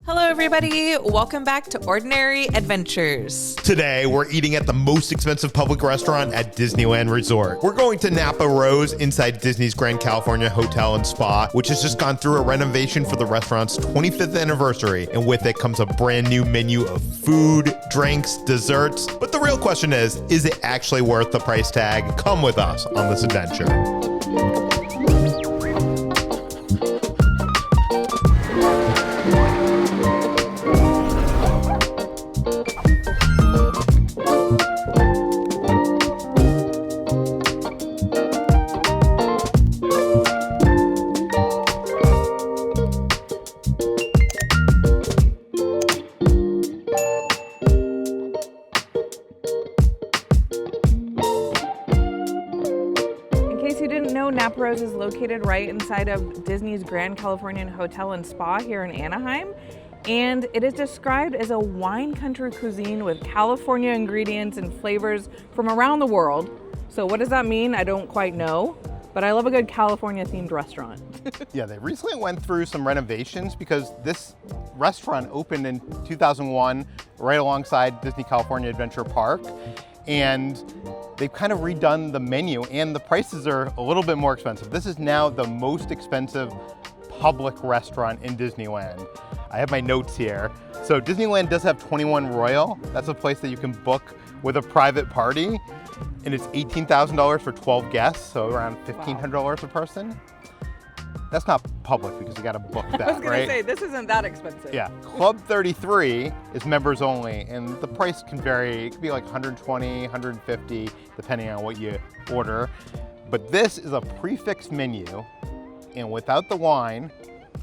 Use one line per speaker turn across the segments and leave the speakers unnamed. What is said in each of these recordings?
Hello, everybody. Welcome back to Ordinary Adventures.
Today, we're eating at the most expensive public restaurant at Disneyland Resort. We're going to Napa Rose inside Disney's Grand California Hotel and Spa, which has just gone through a renovation for the restaurant's 25th anniversary. And with it comes a brand new menu of food, drinks, desserts. But the real question is it actually worth the price tag? Come with us on this adventure.
Napa Rose is located right inside of Disney's Grand Californian Hotel and Spa here in Anaheim, and it is described as a wine country cuisine with California ingredients and flavors from around the world. So what does that mean? I don't quite know, but I love a good California themed restaurant.
Yeah, they recently went through some renovations because this restaurant opened in 2001 right alongside Disney California Adventure Park, and they've kind of redone the menu and the prices are a little bit more expensive. This is now the most expensive public restaurant in Disneyland. I have my notes here. So Disneyland does have 21 Royal. That's a place that you can book with a private party, and it's $18,000 for 12 guests, so around $1,500 a person. That's not public because you got to book that, right?
I was going to say, this isn't that expensive.
Yeah. Club 33 is members only, and the price can vary. It could be like $120, $150, depending on what you order. But this is a prefix menu, and without the wine,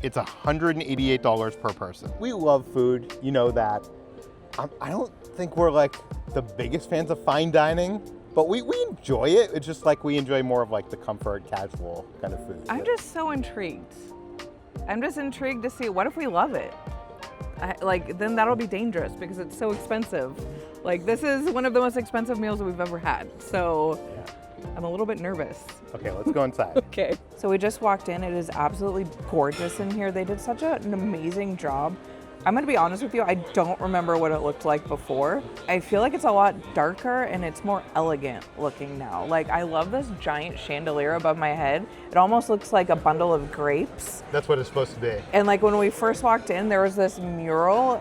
it's $188 per person. We love food, you know that. I don't think we're like the biggest fans of fine dining, but we enjoy it. It's just like we enjoy more of like the comfort, casual kind of food.
I'm just so intrigued. I'm just intrigued to see, what if we love it? Then that'll be dangerous because it's so expensive. Like, this is one of the most expensive meals that we've ever had. So yeah. I'm a little bit nervous.
Okay, let's go inside.
Okay. So we just walked in. It is absolutely gorgeous in here. They did such an amazing job. I'm gonna be honest with you, I don't remember what it looked like before. I feel like it's a lot darker and it's more elegant looking now. Like, I love this giant chandelier above my head. It almost looks like a bundle of grapes.
That's what it's supposed to be.
And like when we first walked in, there was this mural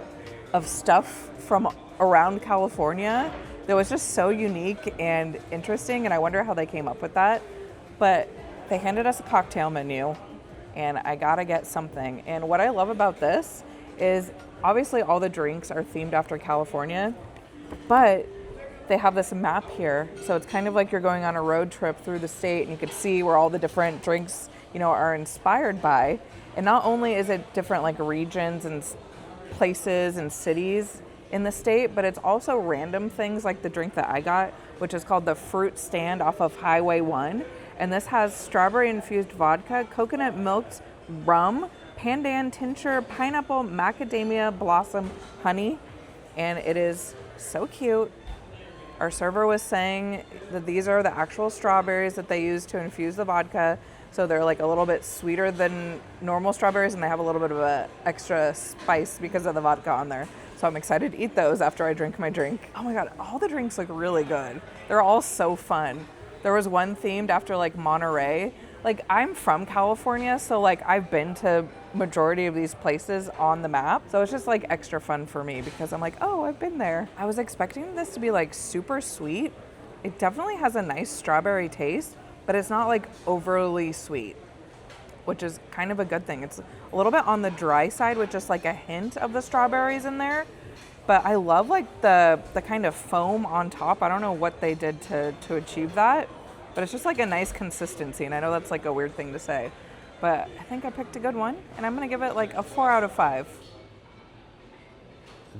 of stuff from around California that was just so unique and interesting, and I wonder how they came up with that. But they handed us a cocktail menu, and I gotta get something. And what I love about this is obviously all the drinks are themed after California, but they have this map here. So it's kind of like you're going on a road trip through the state, and you could see where all the different drinks, are inspired by. And not only is it different like regions and places and cities in the state, but it's also random things like the drink that I got, which is called the Fruit Stand off of Highway 1. And this has strawberry infused vodka, coconut milked rum, pandan tincture, pineapple, macadamia blossom, honey, and it is so cute. Our server was saying that these are the actual strawberries that they use to infuse the vodka, so they're like a little bit sweeter than normal strawberries, and they have a little bit of a extra spice because of the vodka on there. So I'm excited to eat those after I drink my drink. Oh my God, all the drinks look really good. They're all so fun. There was one themed after like Monterey. Like, I'm from California, so like I've been to majority of these places on the map. So it's just like extra fun for me because I'm like, oh, I've been there. I was expecting this to be like super sweet. It definitely has a nice strawberry taste, but it's not like overly sweet, which is kind of a good thing. It's a little bit on the dry side with just like a hint of the strawberries in there. But I love like the kind of foam on top. I don't know what they did to achieve that, but it's just like a nice consistency. And I know that's like a weird thing to say, but I think I picked a good one, and I'm gonna give it like a 4 out of 5.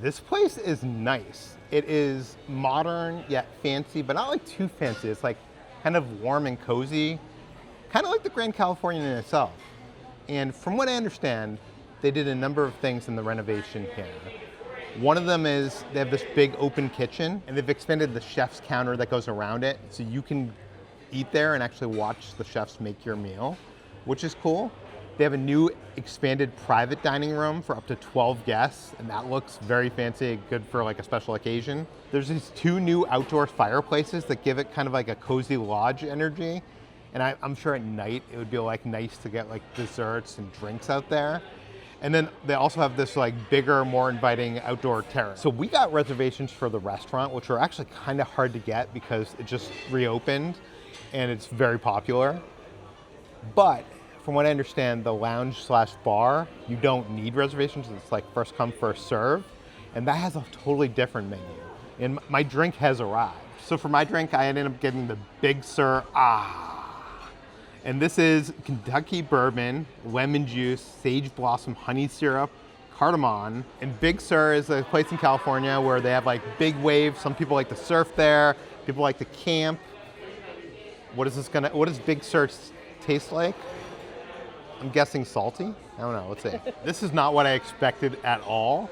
This place is nice. It is modern yet fancy, but not like too fancy. It's like kind of warm and cozy, kind of like the Grand Californian in itself. And from what I understand, they did a number of things in the renovation here. One of them is they have this big open kitchen, and they've expanded the chef's counter that goes around it, so you can eat there and actually watch the chefs make your meal, which is cool. They have a new expanded private dining room for up to 12 guests, and that looks very fancy, good for like a special occasion. There's these 2 new outdoor fireplaces that give it kind of like a cozy lodge energy. And I'm sure at night it would be like nice to get like desserts and drinks out there. And then they also have this like bigger, more inviting outdoor terrace. So we got reservations for the restaurant, which are actually kind of hard to get because it just reopened and it's very popular. But from what I understand, the lounge/bar, you don't need reservations. It's like first come, first serve. And that has a totally different menu. And my drink has arrived. So for my drink, I ended up getting the Big Sur. And this is Kentucky bourbon, lemon juice, sage blossom, honey syrup, cardamom. And Big Sur is a place in California where they have like big waves. Some people like to surf there. People like to camp. What does Big Sur taste like? I'm guessing salty. I don't know, let's see. This is not what I expected at all.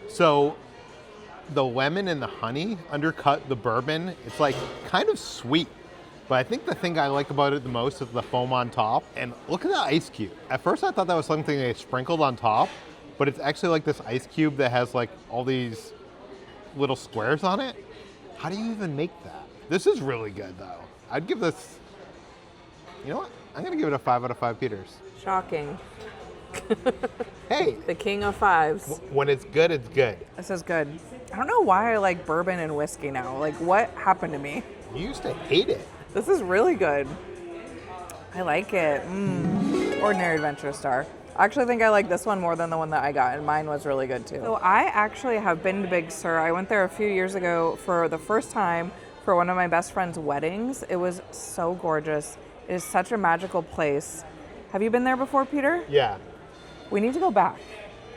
So the lemon and the honey undercut the bourbon. It's like kind of sweet. But I think the thing I like about it the most is the foam on top. And look at the ice cube. At first I thought that was something they sprinkled on top, but it's actually like this ice cube that has like all these little squares on it. How do you even make that? This is really good though. I'd give this, you know what? I'm gonna give it a 5 out of 5 Peters.
Shocking.
Hey.
The king of 5s.
When it's good, it's good.
This is good. I don't know why I like bourbon and whiskey now. Like, what happened to me?
You used to hate it.
This is really good. I like it. Ordinary Adventure Star. I actually think I like this one more than the one that I got, and mine was really good too. So I actually have been to Big Sur. I went there a few years ago for the first time for one of my best friend's weddings. It was so gorgeous. It is such a magical place. Have you been there before, Peter?
Yeah.
We need to go back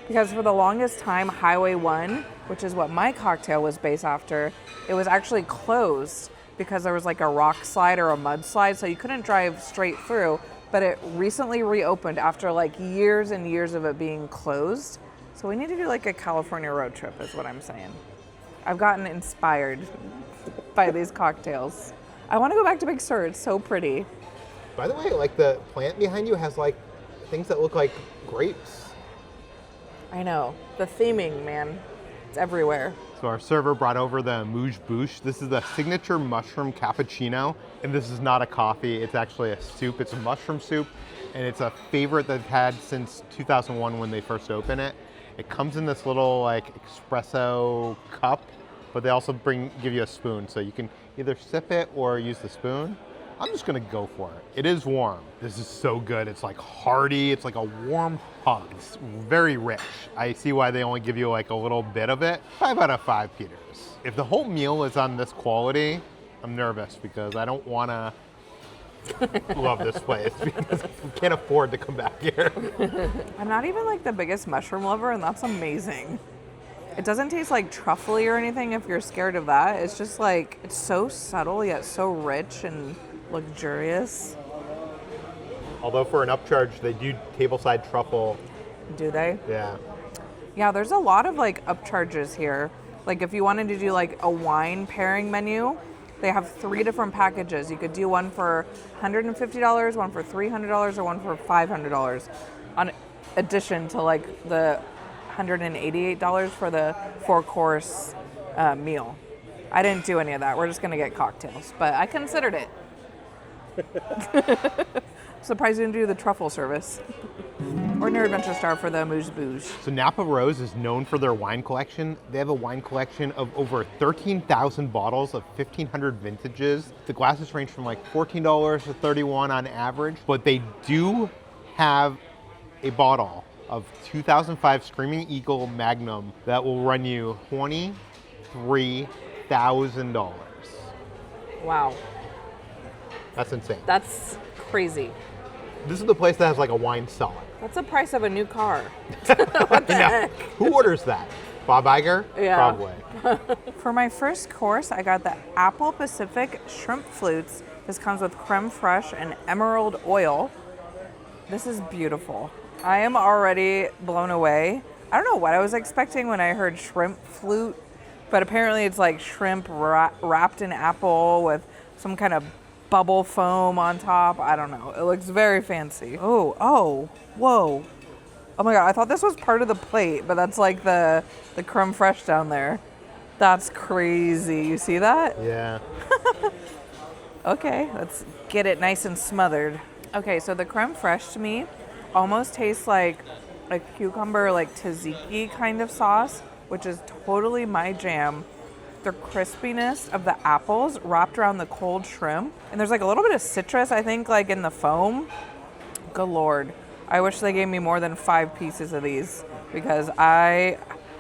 because for the longest time, Highway 1, which is what my cocktail was based after, it was actually closed because there was like a rock slide or a mudslide, so you couldn't drive straight through, but it recently reopened after like years and years of it being closed. So we need to do like a California road trip is what I'm saying. I've gotten inspired by these cocktails. I want to go back to Big Sur, it's so pretty.
By the way, like the plant behind you has like things that look like grapes.
I know, the theming, man, it's everywhere.
So our server brought over the Mouche Bouche. This is the signature mushroom cappuccino. And this is not a coffee, it's actually a soup. It's a mushroom soup, and it's a favorite that I've had since 2001 when they first opened it. It comes in this little like espresso cup, but they also give you a spoon, so you can either sip it or use the spoon. I'm just gonna go for it. It is warm. This is so good. It's like hearty. It's like a warm hug. It's very rich. I see why they only give you like a little bit of it. 5 out of 5 Peters. If the whole meal is on this quality, I'm nervous because I don't wanna love this place because we can't afford to come back here.
I'm not even like the biggest mushroom lover, and that's amazing. It doesn't taste like truffly or anything if you're scared of that. It's just like, it's so subtle yet so rich and luxurious.
Although for an upcharge, they do tableside truffle.
Do they?
Yeah.
Yeah, there's a lot of like upcharges here. Like if you wanted to do like a wine pairing menu, they have 3 different packages. You could do one for $150, one for $300, or one for $500 on addition to like the $188 for the 4-course meal. I didn't do any of that. We're just gonna get cocktails, but I considered it. Surprised you didn't do the truffle service. Ordinary Adventure Star for the Mouche Bouche.
So Napa Rose is known for their wine collection. They have a wine collection of over 13,000 bottles of 1,500 vintages. The glasses range from like $14 to $31 on average, but they do have a bottle of 2005 Screaming Eagle Magnum that will run you $23,000.
Wow.
That's insane.
That's crazy.
This is the place that has like a wine cellar.
That's the price of a new car. What the heck?
Who orders that? Bob Iger?
Yeah.
Probably.
For my first course, I got the Apple Pacific Shrimp Flutes. This comes with creme fraiche and emerald oil. This is beautiful. I am already blown away. I don't know what I was expecting when I heard shrimp flute, but apparently it's like shrimp wrapped in apple with some kind of bubble foam on top. I don't know. It looks very fancy. Oh, whoa. Oh my God, I thought this was part of the plate, but that's like the creme fraiche down there. That's crazy. You see that?
Yeah.
Okay, let's get it nice and smothered. Okay, so the creme fraiche to me almost tastes like a cucumber, like tzatziki kind of sauce, which is totally my jam. The crispiness of the apples wrapped around the cold shrimp. And there's like a little bit of citrus, I think, like in the foam. Good Lord. I wish they gave me more than 5 pieces of these because I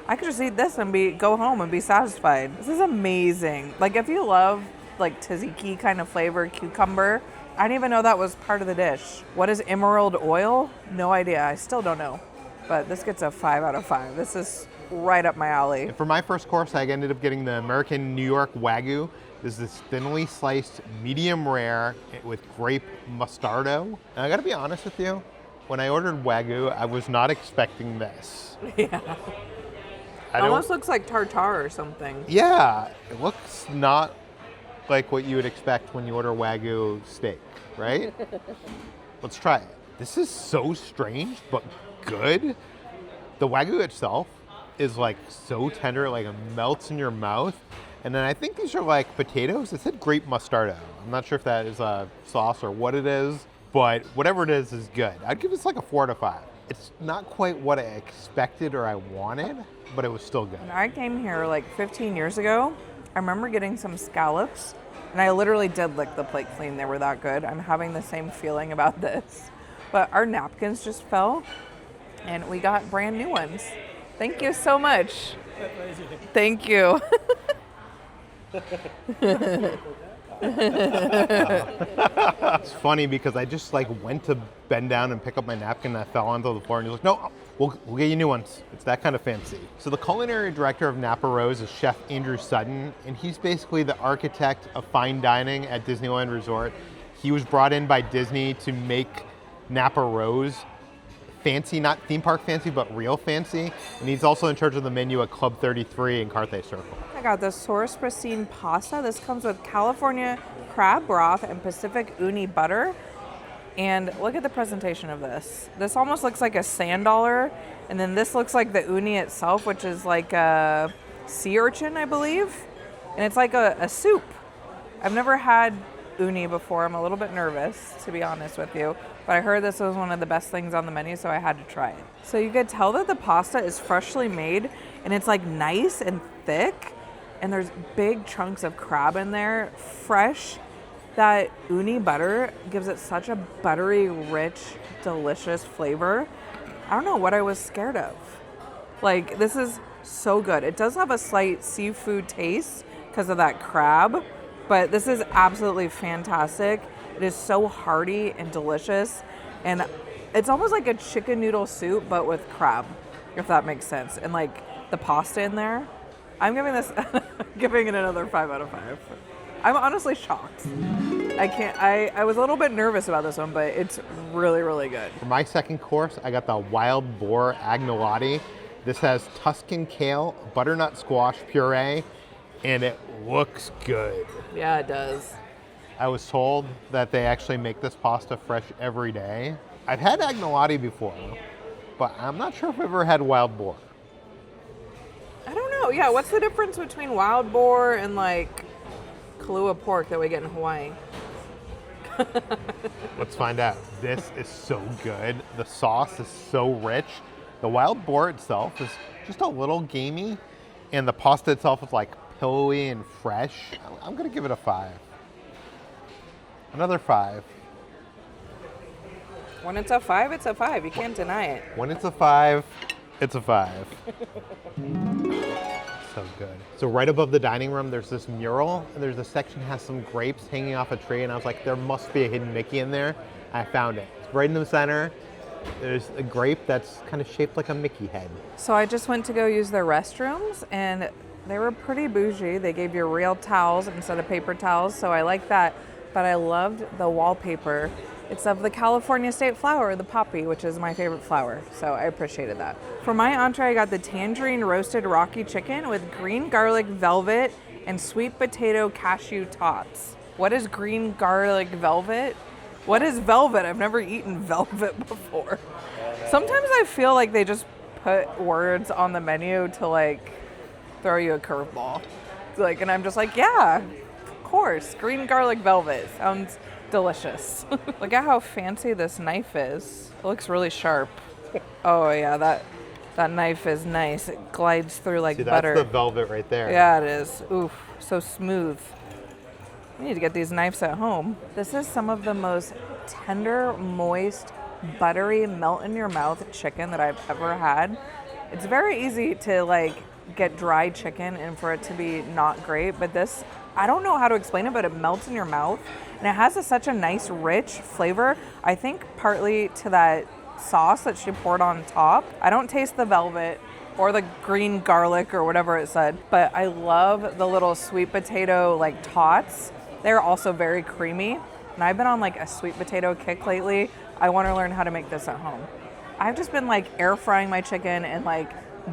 could just eat this and go home and be satisfied. This is amazing. Like if you love like tzatziki kind of flavor, cucumber, I didn't even know that was part of the dish. What is emerald oil? No idea. I still don't know. But this gets a 5 out of 5. This is right up my alley.
And for my first course, I ended up getting the American New York Wagyu. This is this thinly sliced, medium rare with grape mustardo. And I gotta be honest with you, when I ordered Wagyu, I was not expecting this.
Yeah. It almost looks like tartare or something.
Yeah, it looks not like what you would expect when you order Wagyu steak, right? Let's try it. This is so strange, but good. The Wagyu itself is like so tender, like it melts in your mouth. And then I think these are like potatoes. It said grape mustardo. I'm not sure if that is a sauce or what it is, but whatever it is good. I'd give this like a 4 out of 5. It's not quite what I expected or I wanted, but it was still good.
When I came here like 15 years ago, I remember getting some scallops, and I literally did lick the plate clean. They were that good. I'm having the same feeling about this. But our napkins just fell, and we got brand new ones. Thank you so much. Thank you.
It's funny because I just like went to bend down and pick up my napkin and I fell onto the floor and he's like, no, we'll get you new ones. It's that kind of fancy. So the culinary director of Napa Rose is Chef Andrew Sutton, and he's basically the architect of fine dining at Disneyland Resort. He was brought in by Disney to make Napa Rose fancy, not theme park fancy, but real fancy. And he's also in charge of the menu at Club 33 in Carthay Circle.
I got the Source Pristine pasta. This comes with California crab broth and Pacific uni butter. And look at the presentation of this. This almost looks like a sand dollar. And then this looks like the uni itself, which is like a sea urchin, I believe. And it's like a soup. I've never had uni before. I'm a little bit nervous, to be honest with you. But I heard this was one of the best things on the menu, so I had to try it. So you could tell that the pasta is freshly made, and it's like nice and thick. And there's big chunks of crab in there, fresh. That uni butter gives it such a buttery, rich, delicious flavor. I don't know what I was scared of. Like, this is so good. It does have a slight seafood taste because of that crab, but this is absolutely fantastic. It is so hearty and delicious, and it's almost like a chicken noodle soup, but with crab, if that makes sense. And like the pasta in there, I'm giving this, giving it another 5 out of 5. I'm honestly shocked. I was a little bit nervous about this one, but it's really, really good.
For my second course, I got the wild boar agnolotti. This has Tuscan kale, butternut squash puree, and it looks good.
Yeah, it does.
I was told that they actually make this pasta fresh every day. I've had agnolotti before, but I'm not sure if I've ever had wild boar.
I don't know. Yeah, what's the difference between wild boar and like Kahlua pork that we get in Hawaii?
Let's find out. This is so good. The sauce is so rich. The wild boar itself is just a little gamey, and the pasta itself is like pillowy and fresh. I'm gonna give it a 5. Another 5.
When it's a 5, it's a 5. You can't deny it.
When it's a 5, it's a 5. So good. So right above the dining room, there's this mural, and there's a section that has some grapes hanging off a tree, and I was like, there must be a hidden Mickey in there. I found it. It's right in the center. There's a grape that's kind of shaped like a Mickey head.
So I just went to go use their restrooms, and they were pretty bougie. They gave you real towels instead of paper towels, so I like that. But I loved the wallpaper. It's of the California state flower, the poppy, which is my favorite flower, so I appreciated that. For my entree, I got the tangerine roasted Rocky chicken with green garlic velvet and sweet potato cashew tots. What is green garlic velvet? What is velvet? I've never eaten velvet before. Sometimes I feel like they just put words on the menu to like throw you a curveball. Like, and I'm just like, yeah, of course. Green garlic velvet sounds delicious. Look at how fancy this knife is. It looks really sharp. Oh yeah, that knife is nice. It glides through like butter.
That's the velvet right there.
Yeah, it is. Oof, so smooth. We need to get these knives at home. This is some of the most tender, moist, buttery, melt in your mouth chicken that I've ever had. It's very easy to like get dry chicken and for it to be not great, but this, I don't know how to explain it, but it melts in your mouth and it has such a nice rich flavor. I think partly to that sauce that she poured on top. I don't taste the velvet or the green garlic or whatever it said, but I love the little sweet potato like tots. They're also very creamy, and I've been on like a sweet potato kick lately. I want to learn how to make this at home. I've just been like air frying my chicken and like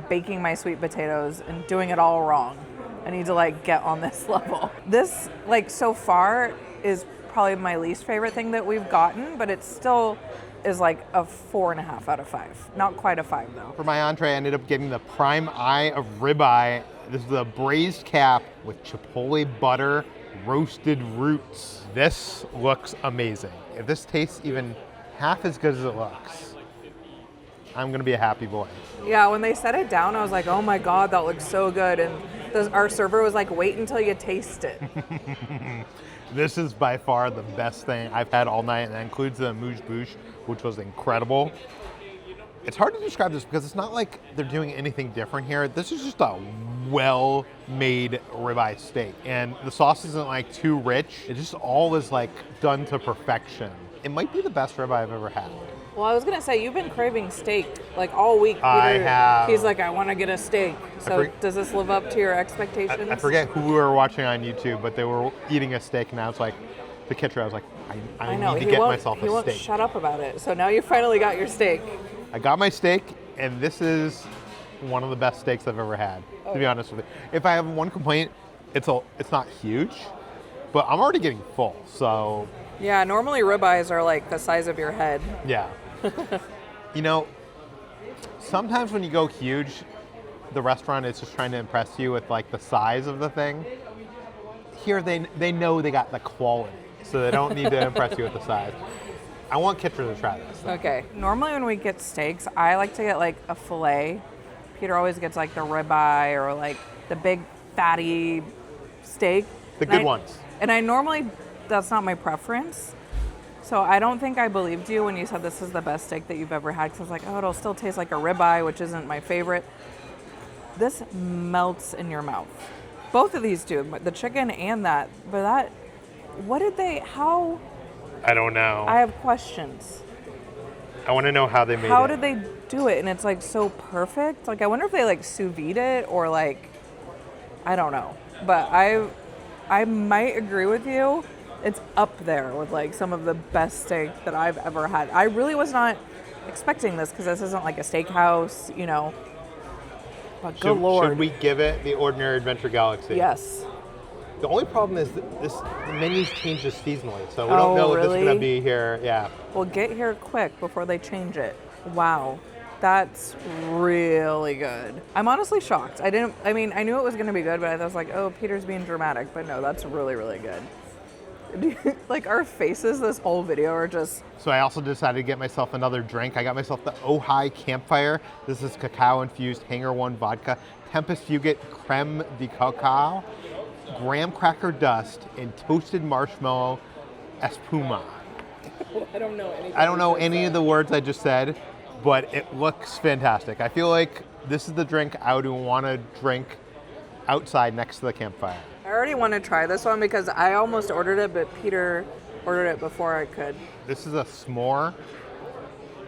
baking my sweet potatoes and doing it all wrong. I need to like get on this level. This like so far is probably my least favorite thing that we've gotten, but it still is like a 4.5 out of 5. Not quite a 5 though.
For my entree, I ended up getting the prime eye of ribeye. This is a braised cap with chipotle butter, roasted roots. This looks amazing. If this tastes even half as good as it looks, I'm gonna be a happy boy.
Yeah, when they set it down, I was like, oh my God, that looks so good. And our server was like, wait until you taste it.
This is by far the best thing I've had all night, and that includes the amuse-bouche, which was incredible. It's hard to describe this because it's not like they're doing anything different here. This is just a well-made ribeye steak, and the sauce isn't like too rich. It just all is like done to perfection. It might be the best ribeye I've ever had.
Well, I was gonna say, you've been craving steak like all week. Peter,
I have.
He's like, I want to get a steak. So does this live up to your expectations?
I forget who we were watching on YouTube, but they were eating a steak, and I was like, to catch her, I was like, I need to get myself a steak.
He won't shut up about it. So now you finally got your steak.
I got my steak, and this is one of the best steaks I've ever had, to be honest with you. If I have one complaint, it's not huge, but I'm already getting full, so.
Yeah, normally ribeyes are like the size of your head.
Yeah. You know, sometimes when you go huge, the restaurant is just trying to impress you with like the size of the thing. Here they know they got the quality, so they don't need to impress you with the size. I want Kitcher to try this.
Okay. Normally when we get steaks, I like to get like a filet. Peter always gets like the ribeye or like the big fatty steak.
The good ones.
And I normally, that's not my preference. So I don't think I believed you when you said this is the best steak that you've ever had, because I was like, oh, it'll still taste like a ribeye, which isn't my favorite. This melts in your mouth. Both of these do, the chicken and that. But how?
I don't know.
I have questions.
I want to know how they made it.
How did they do it? And it's like so perfect. Like I wonder if they like sous vide it or like, I don't know. But I might agree with you. It's up there with like some of the best steak that I've ever had. I really was not expecting this because this isn't like a steakhouse, you know. But good Lord.
Should we give it the Ordinary Adventure Galaxy?
Yes.
The only problem is that the menus changes seasonally, so we don't know if it's going to be here. Yeah.
Well, get here quick before they change it. Wow. That's really good. I'm honestly shocked. I knew it was going to be good, but I was like, oh, Peter's being dramatic. But no, that's really, really good. Like our faces this whole video are just.
So I also decided to get myself another drink. I got myself the Ojai Campfire. This is cacao-infused Hangar One vodka, Tempest Fugit Creme de Cacao, graham cracker dust, and toasted marshmallow espuma.
I don't know anything.
I don't know any of the words I just said, but it looks fantastic. I feel like this is the drink I would want to drink outside next to the campfire.
I already want to try this one because I almost ordered it, but Peter ordered it before I could.
This is a s'more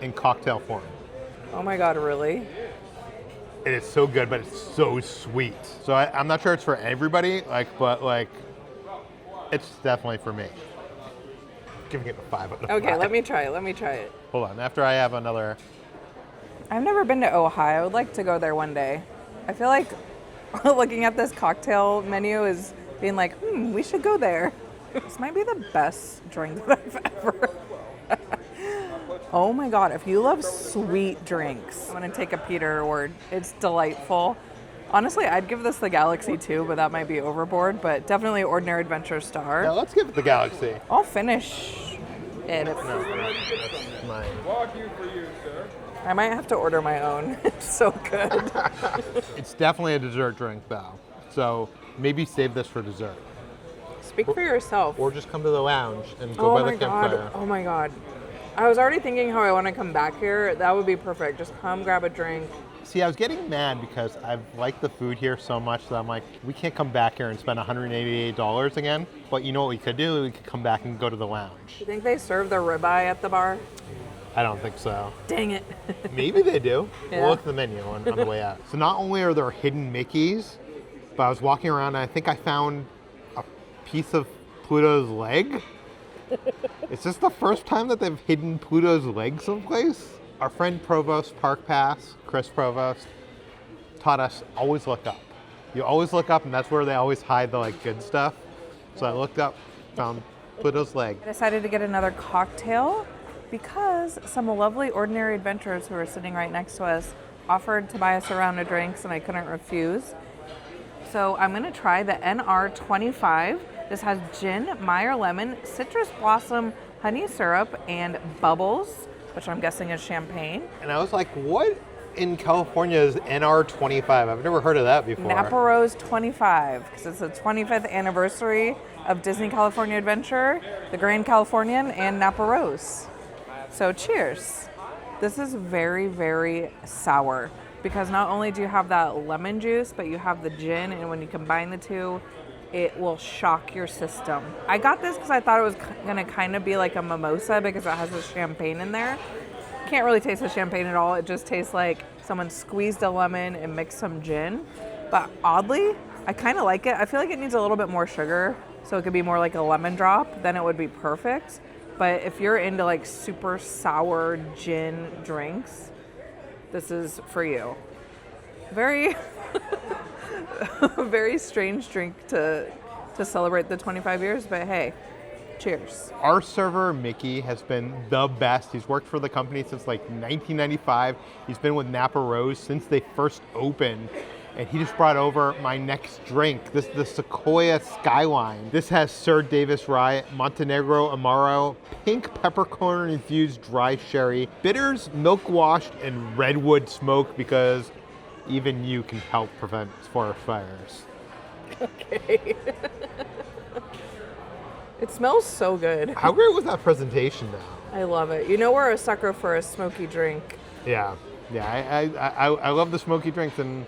in cocktail form.
Oh my God, really?
It is so good, but it's so sweet. So I'm not sure it's for everybody, but it's definitely for me. Giving it a 5 out of 5.
Okay, let me try it.
Hold on, after I have another.
I've never been to Ojai. I would like to go there one day. I feel like looking at this cocktail menu is being like, we should go there. This might be the best drink that I've ever. Oh my God, if you love sweet drinks, I'm gonna take a Peter word. It's delightful. Honestly, I'd give this the Galaxy too, but that might be overboard, but definitely Ordinary Adventure star.
Yeah, let's give it the Galaxy.
I'll finish it.
That's mine.
I might have to order my own. It's so good.
It's definitely a dessert drink though. So maybe save this for dessert.
Speak for yourself.
Or just come to the lounge and go by the campfire.
God. Oh my God. I was already thinking how I want to come back here. That would be perfect. Just come grab a drink.
See, I was getting mad because I've liked the food here so much that I'm like, we can't come back here and spend $188 again. But you know what we could do? We could come back and go to the lounge.
You think they serve the ribeye at the bar?
I don't think so.
Dang it.
Maybe they do.
Yeah.
We'll look at the menu on the way out. So not only are there hidden Mickeys, but I was walking around and I think I found a piece of Pluto's leg. Is this the first time that they've hidden Pluto's leg someplace? Our friend Provost Park Pass, Chris Provost, taught us always look up. You always look up and that's where they always hide the good stuff. So I looked up, found Pluto's leg.
I decided to get another cocktail because some lovely Ordinary Adventurers who were sitting right next to us offered to buy us a round of drinks and I couldn't refuse. So I'm gonna try the NR25. This has gin, Meyer lemon, citrus blossom, honey syrup, and bubbles, which I'm guessing is champagne.
And I was like, what in California is NR25? I've never heard of that before.
Napa Rose 25, because it's the 25th anniversary of Disney California Adventure, the Grand Californian, and Napa Rose. So cheers. This is very, very sour because not only do you have that lemon juice, but you have the gin, and when you combine the two, it will shock your system. I got this because I thought it was gonna kind of be like a mimosa because it has the champagne in there. Can't really taste the champagne at all. It just tastes like someone squeezed a lemon and mixed some gin. But oddly, I kind of like it. I feel like it needs a little bit more sugar, so it could be more like a lemon drop. Then it would be perfect. But if you're into super sour gin drinks, this is for you. Very, very strange drink to celebrate the 25 years, but hey, cheers.
Our server, Mickey, has been the best. He's worked for the company since 1995. He's been with Napa Rose since they first opened. And he just brought over my next drink. This is the Sequoia Skyline. This has Sir Davis Rye, Montenegro Amaro, pink peppercorn infused dry sherry, bitters, milk washed, and redwood smoke because even you can help prevent forest fires.
Okay. It smells so good.
How great was that presentation though?
I love it. You know we're a sucker for a smoky drink.
Yeah. I love the smoky drinks and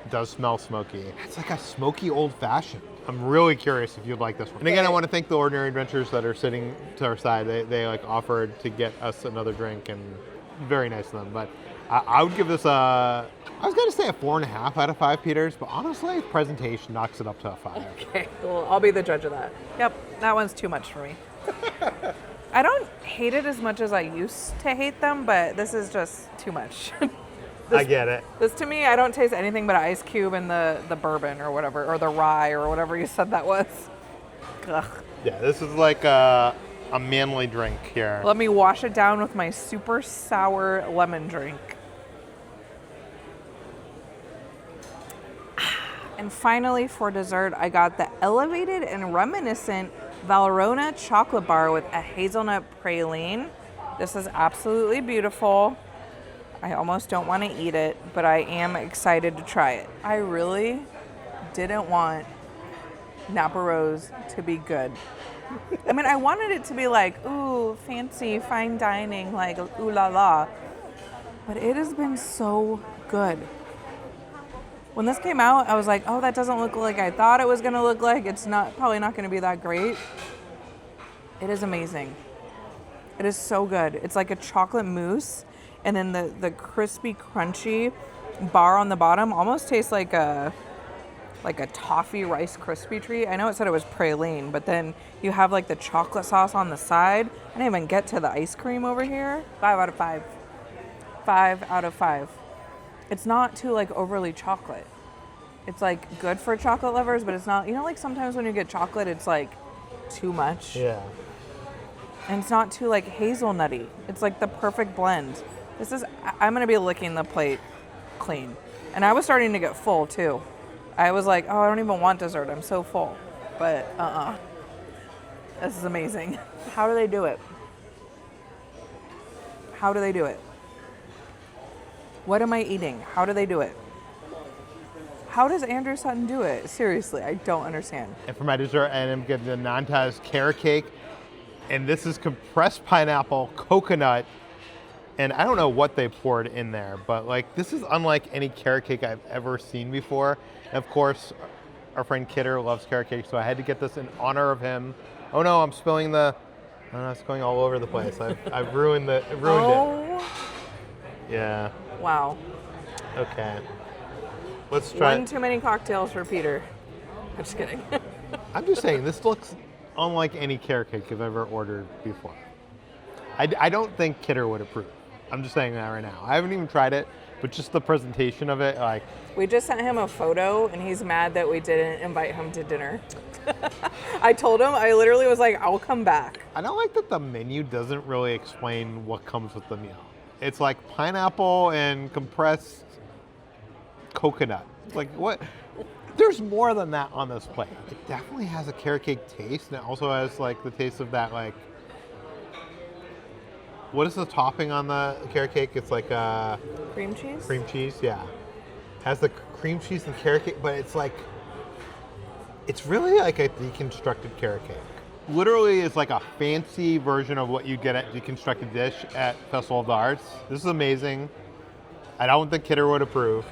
it does smell smoky. It's like a smoky old fashioned. I'm really curious if you'd like this one. And again, I want to thank the Ordinary Adventurers that are sitting to our side. They offered to get us another drink and very nice of them. But I would give this I was going to say a 4.5 out of 5 Peters, but honestly, presentation knocks it up to a 5.
Okay, well, I'll be the judge of that. Yep, that one's too much for me. I don't hate it as much as I used to hate them, but this is just too much.
I get it.
This to me, I don't taste anything but ice cube and the bourbon or whatever, or the rye or whatever you said that was. Ugh.
Yeah, this is like a manly drink here.
Let me wash it down with my super sour lemon drink. And finally, for dessert, I got the elevated and reminiscent Valrhona chocolate bar with a hazelnut praline. This is absolutely beautiful. I almost don't want to eat it, but I am excited to try it. I really didn't want Napa Rose to be good. I mean, I wanted it to be like, ooh, fancy, fine dining, like, ooh la la. But it has been so good. When this came out, I was like, oh, that doesn't look like I thought it was going to look like. It's probably not going to be that great. It is amazing. It is so good. It's like a chocolate mousse, and then the crispy, crunchy bar on the bottom almost tastes like a toffee Rice Krispie treat. I know it said it was praline, but then you have like the chocolate sauce on the side. I didn't even get to the ice cream over here. 5 out of 5. 5 out of 5. It's not too overly chocolate. It's good for chocolate lovers, but it's not, like sometimes when you get chocolate, it's too much.
Yeah.
And it's not too like hazelnutty. It's like the perfect blend. I'm gonna be licking the plate clean. And I was starting to get full too. I was like, oh, I don't even want dessert. I'm so full. But this is amazing. How do they do it? How do they do it? What am I eating? How do they do it? How does Andrew Sutton do it? Seriously, I don't understand.
And for my dessert, I'm getting the Nantes carrot cake. And this is compressed pineapple, coconut, and I don't know what they poured in there, but like this is unlike any carrot cake I've ever seen before. And of course, our friend Kidder loves carrot cake, so I had to get this in honor of him. Oh no, I'm spilling it's going all over the place. I've ruined it. Yeah.
Wow.
Okay. Let's try.
One too many cocktails for Peter. I'm just kidding.
I'm just saying, this looks unlike any carrot cake I've ever ordered before. I don't think Kidder would approve. I'm just saying that right now. I haven't even tried it, but just the presentation of it, like.
We just sent him a photo, and he's mad that we didn't invite him to dinner. I told him, I literally was like, I'll come back.
I don't like that the menu doesn't really explain what comes with the meal. It's like pineapple and compressed coconut. Like what? There's more than that on this plate. It definitely has a carrot cake taste, and it also has like the taste of that like. What is the topping on the carrot cake? It's like
cream cheese.
Cream cheese, yeah. Has the cream cheese and carrot cake, but it's like it's really like a deconstructed carrot cake. Literally, it's like a fancy version of what you get at deconstructed dish at Festival of the Arts. This is amazing. I don't think Kidder would approve.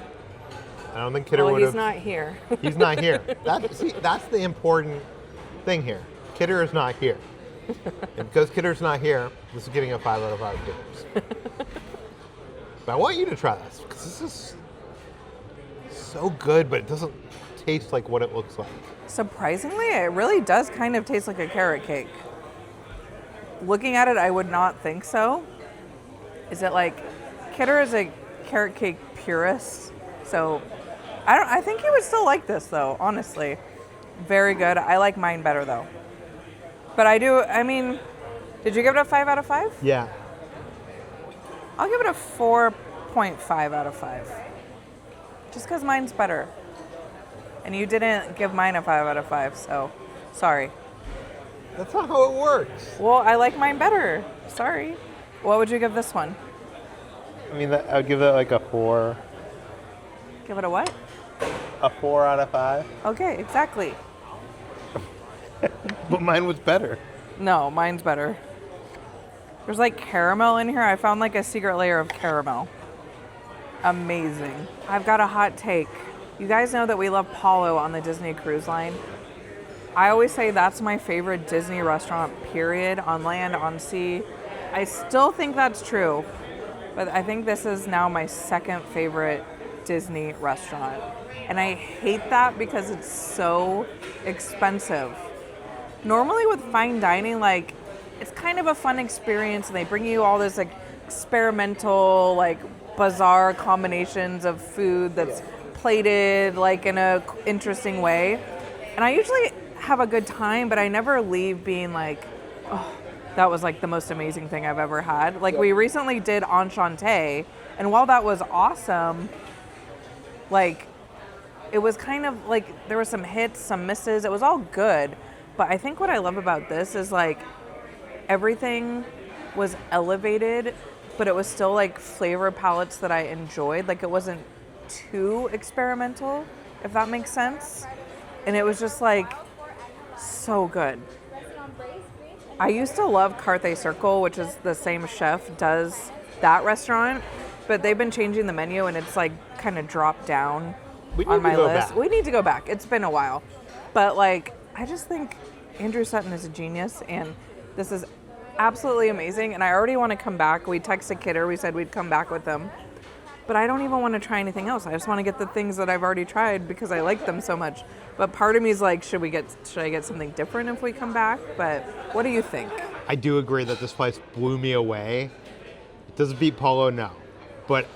I don't think Kidder would.
He's not here.
He's not here. That's the important thing here. Kidder is not here. And because Kidder's not here, this is getting a 5 out of 5 Kidders. But I want you to try this because this is so good, but it doesn't taste like what it looks like.
Surprisingly, it really does kind of taste like a carrot cake. Looking at it, I would not think so. Is it like Kidder is a carrot cake purist, so I think he would still like this though, honestly. Very good. I like mine better though. But did you give it a 5 out of 5?
Yeah.
I'll give it a 4.5 out of 5. Just because mine's better. And you didn't give mine a 5 out of 5, so sorry.
That's not how it works.
Well, I like mine better. Sorry. What would you give this one?
I would give it like a 4.
Give it a what?
A 4 out of 5.
Okay, exactly.
But mine was better.
No, mine's better. There's like caramel in here. I found like a secret layer of caramel. Amazing. I've got a hot take. You guys know that we love Palo on the Disney Cruise Line. I always say that's my favorite Disney restaurant, period, on land, on sea. I still think that's true, but I think this is now my second favorite Disney restaurant. And I hate that because it's so expensive. Normally with fine dining, like, it's kind of a fun experience, and they bring you all this like experimental, like bizarre combinations of food that's plated like in a interesting way. And I usually have a good time, but I never leave being like, oh, that was like the most amazing thing I've ever had. Like we recently did Enchanté, and while that was awesome, like it was kind of like there were some hits, some misses. It was all good. But I think what I love about this is like everything was elevated, but it was still like flavor palettes that I enjoyed. Like it wasn't too experimental, if that makes sense. And it was just like so good. I used to love Carthay Circle, which is the same chef does that restaurant, but they've been changing the menu and it's like kind of dropped down on my list. We need to go back. It's been a while. But like I just think Andrew Sutton is a genius, and this is absolutely amazing, and I already want to come back. We texted Kidder, we said we'd come back with them, but I don't even want to try anything else. I just want to get the things that I've already tried because I like them so much. But part of me is like, should I get something different if we come back? But what do you think?
I do agree that this place blew me away. It doesn't beat Polo, no, but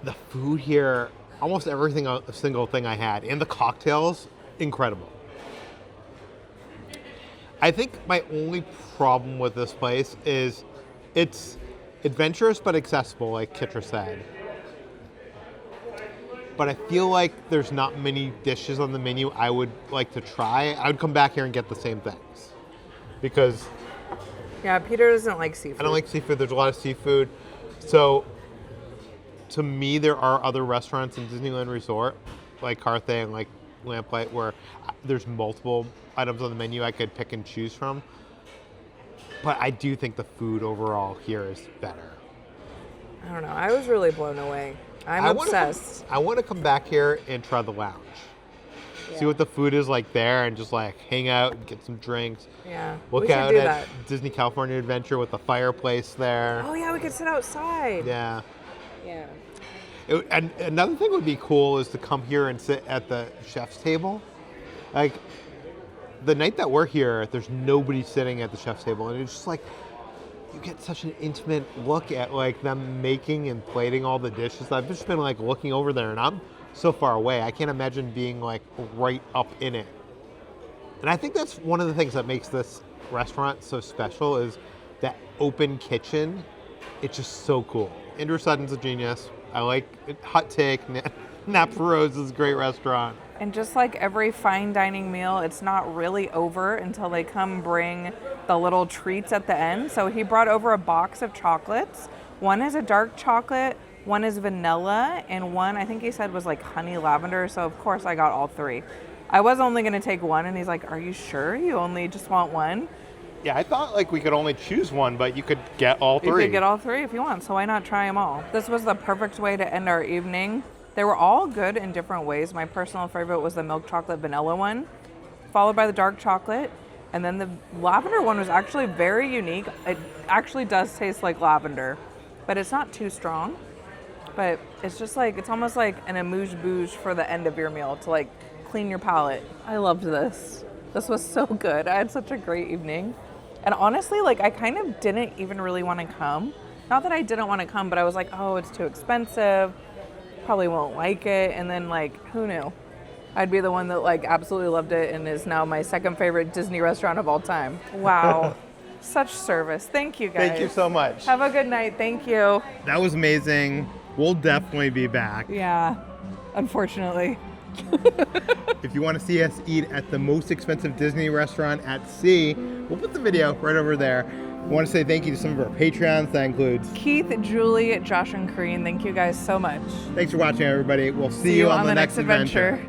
the food here, almost everything, a single thing I had, and the cocktails, incredible.
I think my only problem with this place is it's adventurous but accessible, like Kitra said. But I feel like there's not many dishes on the menu I would like to try. I would come back here and get the same things. Because
Yeah, Peter doesn't like seafood.
I don't like seafood. There's a lot of seafood. So to me, there are other restaurants in Disneyland Resort, like Carthay and like Lamplight, where there's multiple items on the menu I could pick and choose from. But I do think the food overall here is better.
I don't know. I was really blown away. I'm obsessed.
I want to come back here and try the lounge. See what the food is like there and just like hang out and get some drinks.
Yeah.
Look out at Disney California Adventure with the fireplace there.
Oh yeah, we could sit outside.
Yeah.
Yeah.
And another thing would be cool is to come here and sit at the chef's table. Like the night that we're here, there's nobody sitting at the chef's table, and it's just like you get such an intimate look at like them making and plating all the dishes. I've just been like looking over there, and I'm so far away. I can't imagine being like right up in it. And I think that's one of the things that makes this restaurant so special is that open kitchen. It's just so cool. Andrew Sutton's a genius. I like it. Hot take. Napa Rose is a great restaurant.
And just like every fine dining meal, it's not really over until they come bring the little treats at the end. So he brought over a box of chocolates. One is a dark chocolate, one is vanilla, and one I think he said was like honey lavender. So of course I got all three. I was only gonna take one, and he's like, "Are you sure you only just want one?"
Yeah, I thought like we could only choose one, but you could get all three.
You could get all three if you want, so why not try them all? This was the perfect way to end our evening. They were all good in different ways. My personal favorite was the milk chocolate vanilla one, followed by the dark chocolate. And then the lavender one was actually very unique. It actually does taste like lavender, but it's not too strong. But it's just like, it's almost like an amuse-bouche for the end of your meal to like clean your palate. I loved this. This was so good. I had such a great evening. And honestly, like I kind of didn't even really want to come. Not that I didn't want to come, but I was like, oh, it's too expensive. Probably won't like it. And then like, who knew? I'd be the one that like absolutely loved it and is now my second favorite Disney restaurant of all time. Wow. Such service. Thank you guys.
Thank you so much.
Have a good night. Thank you.
That was amazing. We'll definitely be back.
Yeah, unfortunately.
If you want to see us eat at the most expensive Disney restaurant at sea, we'll put the video right over there. I want to say thank you to some of our Patreons. That includes
Keith, Julie, Josh, and Kareen. Thank you guys so much.
Thanks for watching, everybody. We'll see you on the next adventure.